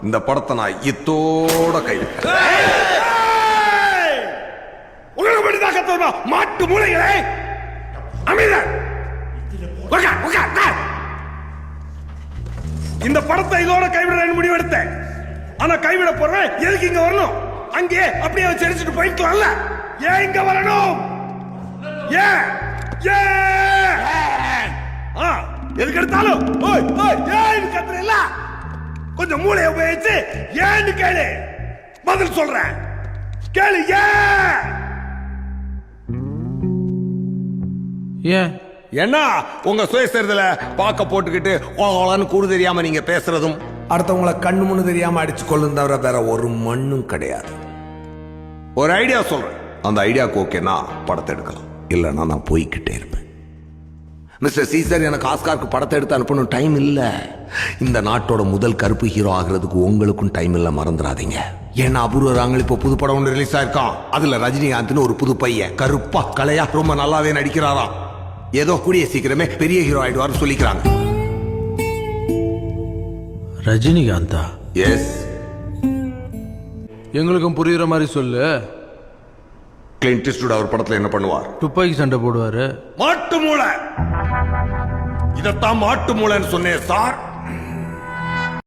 இந்த படத்தை நான் இத்தோட கைவிட்டேன். உங்களுக்கு மட்டும்தான் கத்துவா மாட்டு மூளைகளே. அமைதர் இந்த படத்தை இதோட கைவிட முடிவு எடுத்தேன். ஆனா கைவிட போறேன். எதுக்கு இங்க வரணும்? அங்கே அப்படியே வச்சு அடிச்சுட்டு போயிக்கலாம்ல. ஏன் இங்க வரணும்? ஏன் எதுக்கு எடுத்தாலும் ஏன் கத்துறீல்ல? கொஞ்சம் மூளையை உபயோகிச்சு ஏன்னு கேளு, பதில் சொல்றேன். கேளு. ஏன் ஏன்னா உங்க சுயசரிதல பாக்க போட்டுக்கிட்டு ஓகலான்னு கூடு தெரியாம நீங்க பேசுறதும் அடுத்தவங்களை கண்ணு முன்னு தெரியாம அடிச்சு கொள்ளும் தவிர வேற ஒரு மண்ணும் கிடையாது. ஒரு ஐடியா சொல்றேன். அந்த ஐடியாவுக்கு ஓகேனா படத்தை எடுக்கலாம், இல்லைன்னா நான் போய்கிட்டே இருப்பேன். மிஸ்டர் சீசர், எனக்கு ஆஸ்காருக்கு படத்தை எடுத்து அனுப்பணும் டைம் இல்ல. இந்த நாட்டோட முதல் கருப்பு ஹீரோ ஆகிறதுக்கு உங்களுக்கும் டைம் இல்ல, மறந்துடாதீங்க. ஏன்னா அபூர்வ ராங்கல் இப்போ புது படம் ஒன்று ரிலீஸ் ஆயிருக்கான். அதுல ரஜினிகாந்த்னு ஒரு புது பையன் கருப்பா கலையா ரொம்ப நல்லாவே நடிக்கிறாராம். ஏதோ கூடிய சீக்கிரமே பெரிய ஹீரோ ஆயிடுவார் சொல்லிக்கிறாங்க. ரஜினிகாந்தா? எஸ். எங்களுக்கும் புரியுற மாதிரி சொல்லு. கிளின்ட் ஈஸ்ட்வுட் அவர் படத்துல என்ன பண்ணுவார்? துப்பாக்கி சண்டை போடுவாரு. மாட்டு மூளை. இதத்தான் மாட்டு மூளைன்னு சொன்னேன் சார்.